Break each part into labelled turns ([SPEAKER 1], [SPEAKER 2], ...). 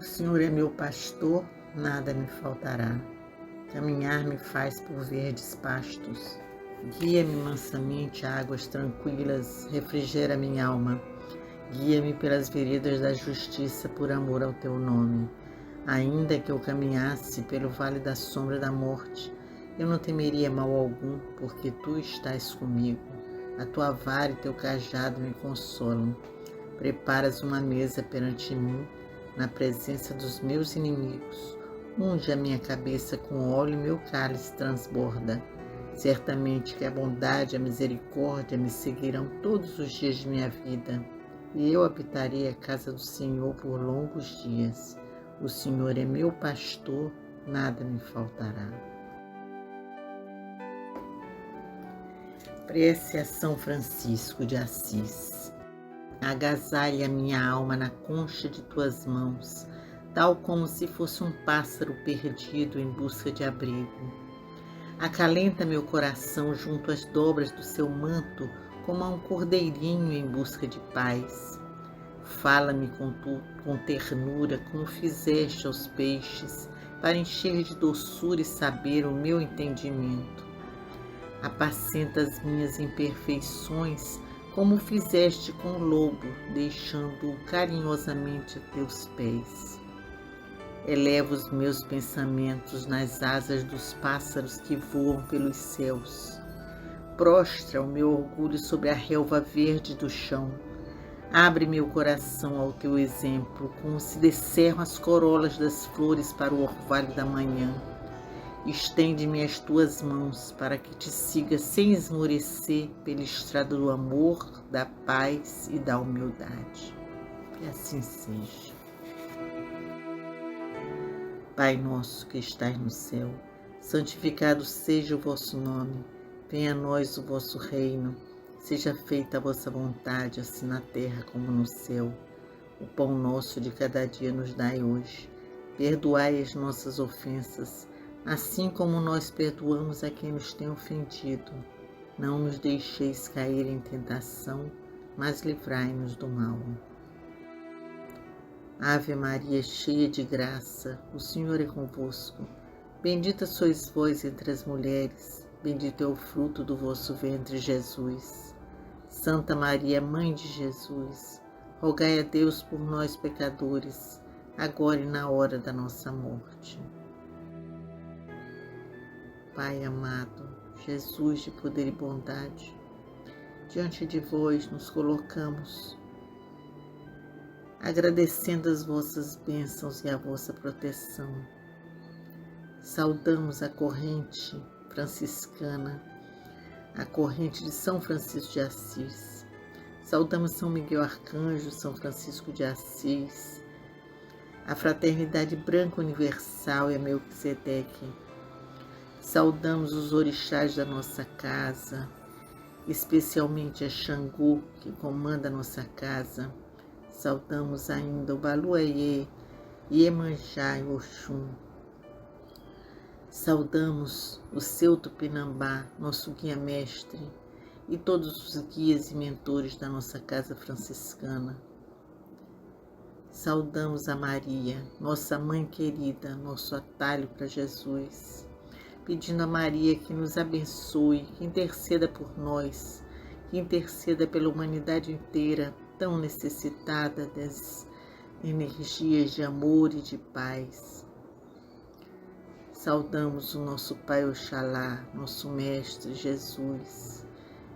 [SPEAKER 1] O Senhor é meu pastor, nada me faltará. Caminhar me faz por verdes pastos. Guia-me mansamente a águas tranquilas, refrigera minha alma. Guia-me pelas veredas da justiça por amor ao teu nome. Ainda que eu caminhasse pelo vale da sombra da morte, eu não temeria mal algum, porque tu estás comigo. A tua vara e teu cajado me consolam. Preparas uma mesa perante mim, na presença dos meus inimigos. Unge a minha cabeça com óleo e meu cálice transborda. Certamente que a bondade e a misericórdia me seguirão todos os dias de minha vida, e eu habitarei a casa do Senhor por longos dias. O Senhor é meu pastor, nada me faltará. Prece a São Francisco de Assis. Agasalha minha alma na concha de tuas mãos, tal como se fosse um pássaro perdido em busca de abrigo. Acalenta meu coração junto às dobras do seu manto, como a um cordeirinho em busca de paz. Fala-me com ternura, como fizeste aos peixes, para encher de doçura e saber o meu entendimento. Apacenta as minhas imperfeições, como fizeste com o lobo, deixando-o carinhosamente a teus pés. Eleva os meus pensamentos nas asas dos pássaros que voam pelos céus. Prostra o meu orgulho sobre a relva verde do chão. Abre meu coração ao teu exemplo, como se descerram as corolas das flores para o orvalho da manhã. Estende-me as tuas mãos para que te siga sem esmorecer pela estrada do amor, da paz e da humildade. Que assim seja. Pai nosso que estais no céu, santificado seja o vosso nome. Venha a nós o vosso reino. Seja feita a vossa vontade, assim na terra como no céu. O pão nosso de cada dia nos dai hoje. Perdoai as nossas ofensas, assim como nós perdoamos a quem nos tem ofendido. Não nos deixeis cair em tentação, mas livrai-nos do mal. Ave Maria, cheia de graça, o Senhor é convosco. Bendita sois vós entre as mulheres, bendito é o fruto do vosso ventre, Jesus. Santa Maria, Mãe de Jesus, rogai a Deus por nós, pecadores, agora e na hora da nossa morte. Pai amado, Jesus de poder e bondade, diante de vós nos colocamos, agradecendo as vossas bênçãos e a vossa proteção. Saudamos a corrente franciscana, a corrente de São Francisco de Assis. Saudamos São Miguel Arcanjo, São Francisco de Assis, a Fraternidade Branca Universal e a Melquisedeque. Saudamos os orixás da nossa casa, especialmente a Xangô, que comanda a nossa casa. Saudamos ainda o Baluayê, Iemanjá e Oxum. Saudamos o seu Tupinambá, nosso guia-mestre, e todos os guias e mentores da nossa casa franciscana. Saudamos a Maria, nossa mãe querida, nosso atalho para Jesus, pedindo a Maria que nos abençoe, que interceda por nós, que interceda pela humanidade inteira, tão necessitada das energias de amor e de paz. Saudamos o nosso Pai Oxalá, nosso Mestre Jesus,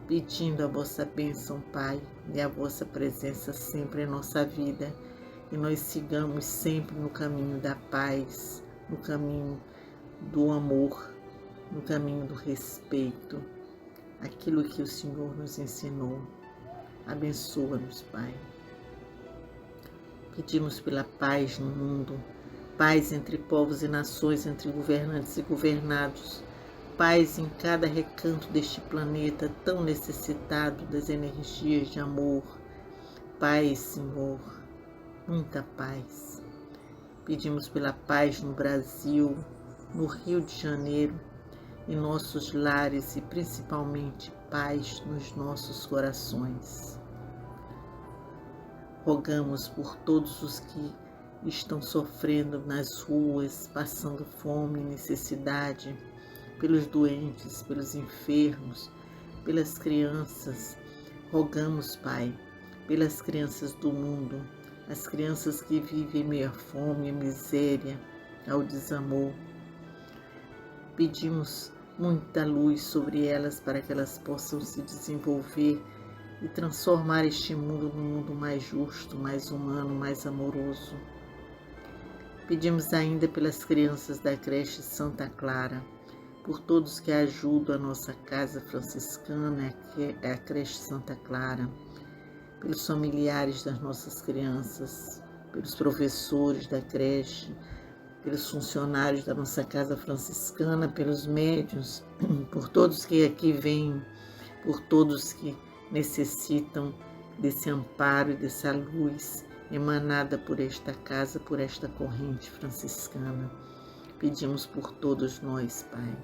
[SPEAKER 1] pedindo a vossa bênção, Pai, e a vossa presença sempre em nossa vida, e nós sigamos sempre no caminho da paz, no caminho do amor, no caminho do respeito, aquilo que o Senhor nos ensinou. Abençoa-nos, Pai. Pedimos pela paz no mundo, paz entre povos e nações, entre governantes e governados, paz em cada recanto deste planeta tão necessitado das energias de amor. Paz, Senhor, muita paz. Pedimos pela paz no Brasil, no Rio de Janeiro, em nossos lares e principalmente paz nos nossos corações. Rogamos por todos os que estão sofrendo nas ruas, passando fome e necessidade, pelos doentes, pelos enfermos, pelas crianças. Rogamos, Pai, pelas crianças do mundo, as crianças que vivem em meio à fome, à miséria, ao desamor. Pedimos muita luz sobre elas para que elas possam se desenvolver e transformar este mundo num mundo mais justo, mais humano, mais amoroso. Pedimos ainda pelas crianças da creche Santa Clara, por todos que ajudam a nossa casa franciscana, que é a creche Santa Clara, pelos familiares das nossas crianças, pelos professores da creche, pelos funcionários da nossa casa franciscana, pelos médiuns, por todos que aqui vêm, por todos que necessitam desse amparo e dessa luz emanada por esta casa, por esta corrente franciscana. Pedimos por todos nós, Pai.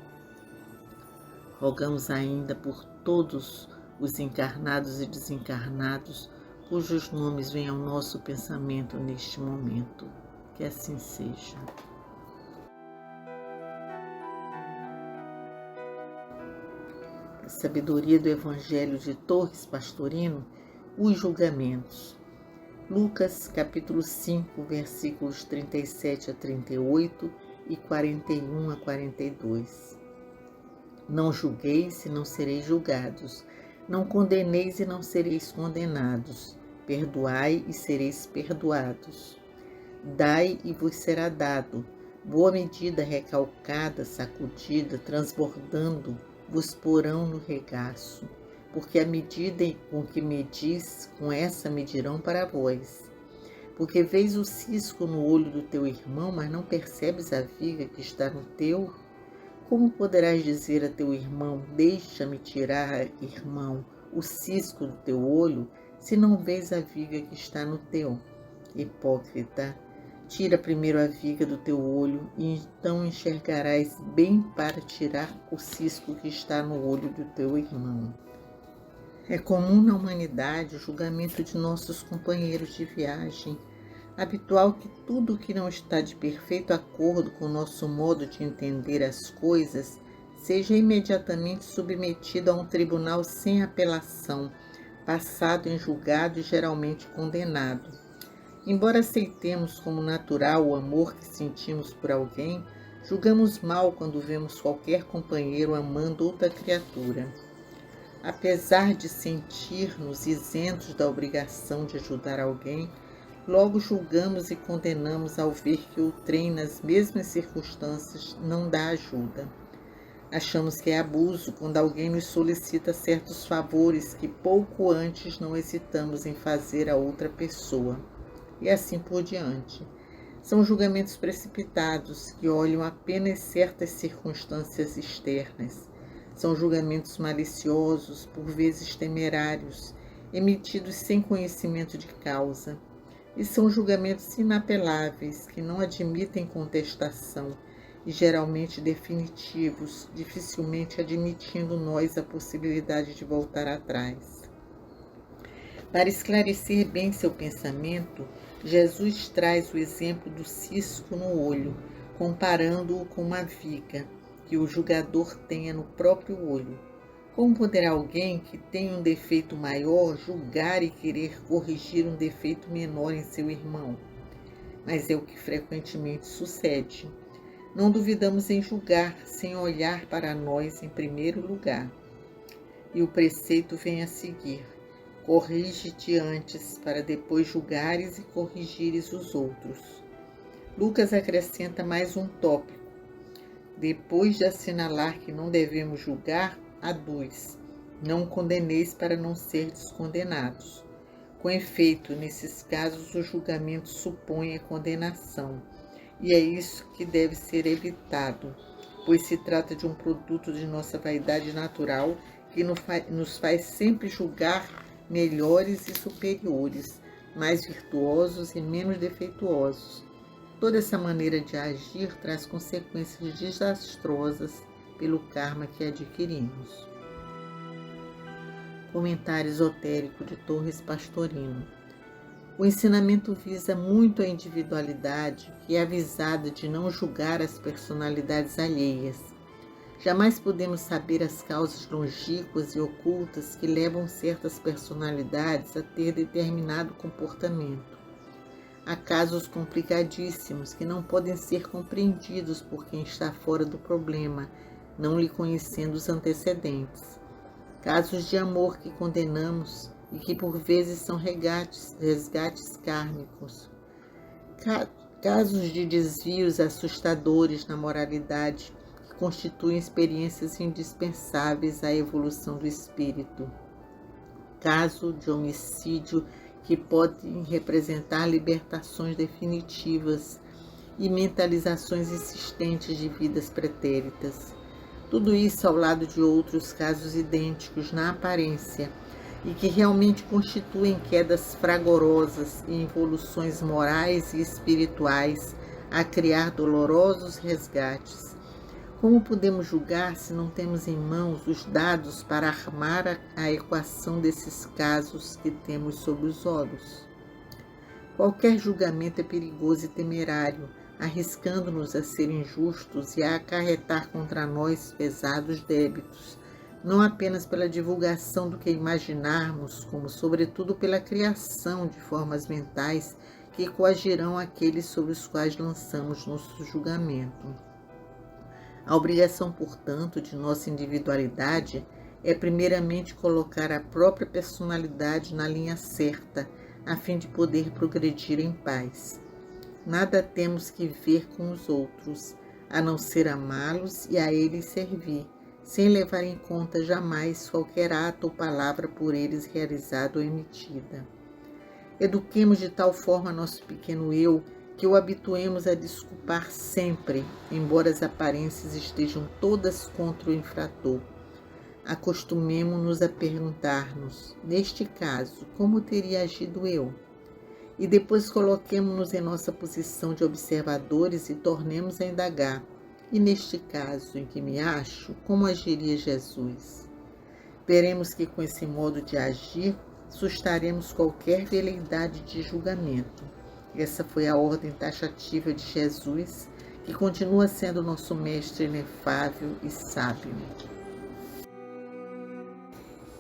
[SPEAKER 1] Rogamos ainda por todos os encarnados e desencarnados, cujos nomes vêm ao nosso pensamento neste momento. Que assim seja. A sabedoria do Evangelho de Torres Pastorino, os julgamentos. Lucas, capítulo 5, versículos 37 a 38 e 41 a 42. Não julgueis e não sereis julgados. Não condeneis e não sereis condenados. Perdoai e sereis perdoados. Dai e vos será dado. Boa medida, recalcada, sacudida, transbordando, vos porão no regaço. Porque a medida com que medis, com essa medirão para vós. Porque vês o cisco no olho do teu irmão, mas não percebes a viga que está no teu? Como poderás dizer a teu irmão, deixa-me tirar, irmão, o cisco do teu olho, se não vês a viga que está no teu? Hipócrita, tira primeiro a viga do teu olho, e então enxergarás bem para tirar o cisco que está no olho do teu irmão. É comum na humanidade o julgamento de nossos companheiros de viagem. Habitual que tudo que não está de perfeito acordo com o nosso modo de entender as coisas seja imediatamente submetido a um tribunal sem apelação, passado em julgado e geralmente condenado. Embora aceitemos como natural o amor que sentimos por alguém, julgamos mal quando vemos qualquer companheiro amando outra criatura. Apesar de sentir-nos isentos da obrigação de ajudar alguém, logo julgamos e condenamos ao ver que o trem, nas mesmas circunstâncias, não dá ajuda. Achamos que é abuso quando alguém nos solicita certos favores que pouco antes não hesitamos em fazer a outra pessoa. E assim por diante. São julgamentos precipitados que olham apenas certas circunstâncias externas. São julgamentos maliciosos, por vezes temerários, emitidos sem conhecimento de causa. E são julgamentos inapeláveis, que não admitem contestação e geralmente definitivos, dificilmente admitindo nós a possibilidade de voltar atrás. Para esclarecer bem seu pensamento, Jesus traz o exemplo do cisco no olho, comparando-o com uma viga que o julgador tenha no próprio olho. Como poderá alguém que tem um defeito maior julgar e querer corrigir um defeito menor em seu irmão? Mas é o que frequentemente sucede. Não duvidamos em julgar sem olhar para nós em primeiro lugar. E o preceito vem a seguir: corrige-te antes, para depois julgares e corrigires os outros. Lucas acrescenta mais um tópico. Depois de assinalar que não devemos julgar, aduz: não condeneis para não serdes condenados. Com efeito, nesses casos, o julgamento supõe a condenação, e é isso que deve ser evitado, pois se trata de um produto de nossa vaidade natural que nos faz sempre julgar melhores e superiores, mais virtuosos e menos defeituosos. Toda essa maneira de agir traz consequências desastrosas pelo karma que adquirimos. Comentário esotérico de Torres Pastorino. O ensinamento visa muito a individualidade e é avisada de não julgar as personalidades alheias. Jamais podemos saber as causas longínquas e ocultas que levam certas personalidades a ter determinado comportamento. Há casos complicadíssimos que não podem ser compreendidos por quem está fora do problema, não lhe conhecendo os antecedentes. Casos de amor que condenamos e que por vezes são resgates kármicos. Casos de desvios assustadores na moralidade que constituem experiências indispensáveis à evolução do espírito. Caso de homicídio que podem representar libertações definitivas e mentalizações insistentes de vidas pretéritas. Tudo isso ao lado de outros casos idênticos na aparência e que realmente constituem quedas fragorosas e involuções morais e espirituais a criar dolorosos resgates. Como podemos julgar se não temos em mãos os dados para armar a equação desses casos que temos sob os olhos? Qualquer julgamento é perigoso e temerário, arriscando-nos a ser injustos e a acarretar contra nós pesados débitos, não apenas pela divulgação do que imaginarmos, como sobretudo pela criação de formas mentais que coagirão aqueles sobre os quais lançamos nosso julgamento. A obrigação, portanto, de nossa individualidade é primeiramente colocar a própria personalidade na linha certa, a fim de poder progredir em paz. Nada temos que ver com os outros, a não ser amá-los e a eles servir, sem levar em conta jamais qualquer ato ou palavra por eles realizada ou emitida. Eduquemos de tal forma nosso pequeno eu, que o habituemos a desculpar sempre, embora as aparências estejam todas contra o infrator. Acostumemo-nos a perguntar-nos, neste caso, como teria agido eu? E depois coloquemo-nos em nossa posição de observadores e tornemos a indagar, e neste caso em que me acho, como agiria Jesus? Veremos que com esse modo de agir, sustaremos qualquer veleidade de julgamento. Essa foi a ordem taxativa de Jesus, que continua sendo nosso mestre inefável e sábio.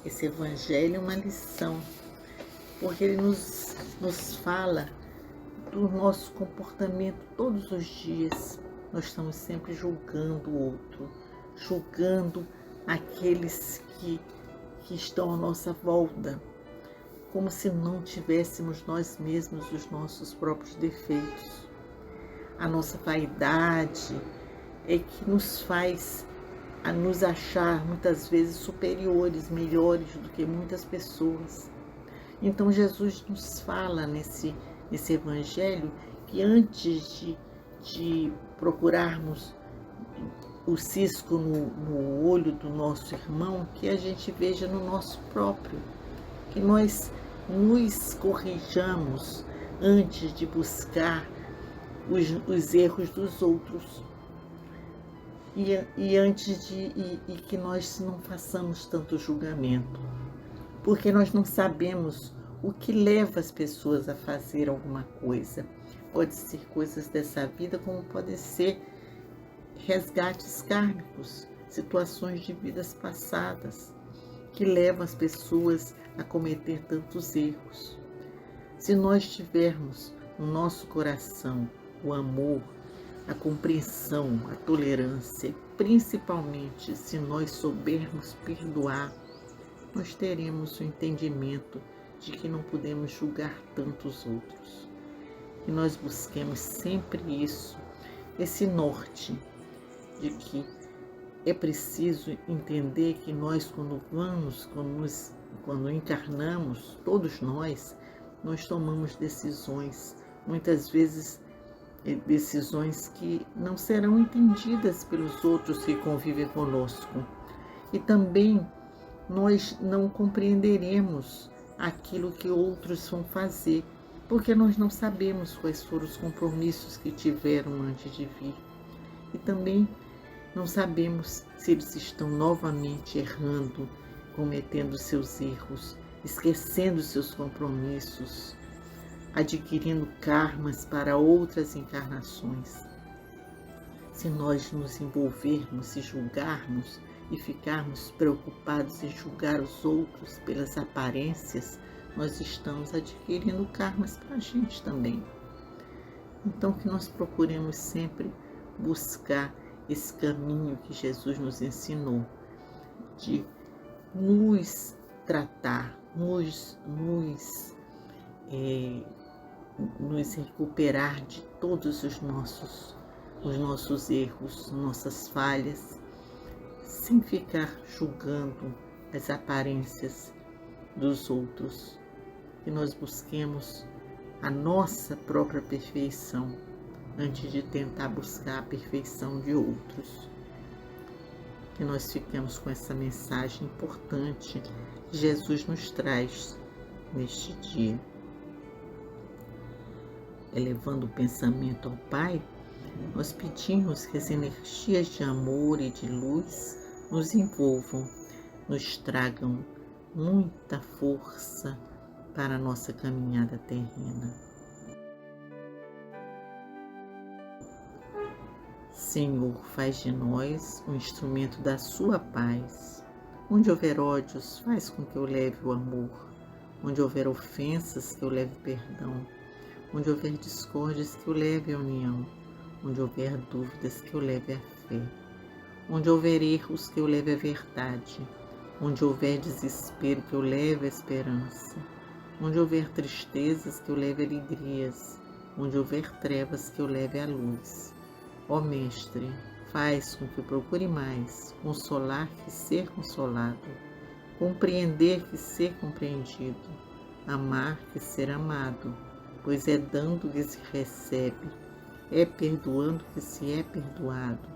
[SPEAKER 1] Esse evangelho é uma lição, porque ele nos fala do nosso comportamento todos os dias. Nós estamos sempre julgando o outro, julgando aqueles que estão à nossa volta, como se não tivéssemos nós mesmos os nossos próprios defeitos. A nossa vaidade é que nos faz a nos achar muitas vezes superiores, melhores do que muitas pessoas. Então Jesus nos fala nesse evangelho que antes de procurarmos o cisco no olho do nosso irmão, que a gente veja no nosso próprio, que nós nos corrijamos antes de buscar os erros dos outros e que nós não façamos tanto julgamento, porque nós não sabemos o que leva as pessoas a fazer alguma coisa. Pode ser coisas dessa vida, como pode ser resgates kármicos, situações de vidas passadas que levam as pessoas a cometer tantos erros. Se nós tivermos no nosso coração o amor, a compreensão, a tolerância, e principalmente se nós soubermos perdoar, nós teremos o entendimento de que não podemos julgar tantos outros. E nós busquemos sempre isso, esse norte, de que é preciso entender que nós, quando encarnamos, todos nós tomamos decisões, muitas vezes decisões que não serão entendidas pelos outros que convivem conosco. E também nós não compreenderemos aquilo que outros vão fazer, porque nós não sabemos quais foram os compromissos que tiveram antes de vir. E também não sabemos se eles estão novamente errando, cometendo seus erros, esquecendo seus compromissos. adquirindo karmas para outras encarnações. Se nós nos envolvermos e julgarmos e ficarmos preocupados em julgar os outros pelas aparências, nós estamos adquirindo karmas para a gente também. Então que nós procuremos sempre buscar esse caminho que Jesus nos ensinou, de nos tratar, nos recuperar de todos os nossos erros, nossas falhas, sem ficar julgando as aparências dos outros. Que nós busquemos a nossa própria perfeição antes de tentar buscar a perfeição de outros. Que nós fiquemos com essa mensagem importante que Jesus nos traz neste dia. Elevando o pensamento ao Pai, nós pedimos que as energias de amor e de luz nos envolvam, nos tragam muita força para a nossa caminhada terrena. Senhor, faz de nós um instrumento da sua paz. Onde houver ódios, faz com que eu leve o amor. Onde houver ofensas, que eu leve perdão. Onde houver discórdias, que eu leve a união. Onde houver dúvidas, que eu leve a fé. Onde houver erros, que eu leve a verdade. Onde houver desespero, que eu leve a esperança. Onde houver tristezas, que eu leve alegrias. Onde houver trevas, que eu leve a luz. Ó Mestre, faz com que eu procure mais consolar que ser consolado, compreender que ser compreendido, amar que ser amado, pois é dando que se recebe, é perdoando que se é perdoado,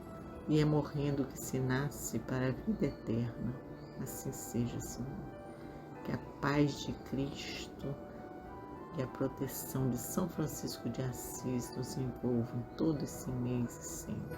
[SPEAKER 1] e é morrendo que se nasce para a vida eterna. Assim seja, Senhor. Que a paz de Cristo e a proteção de São Francisco de Assis nos envolvam todo esse mês e sempre.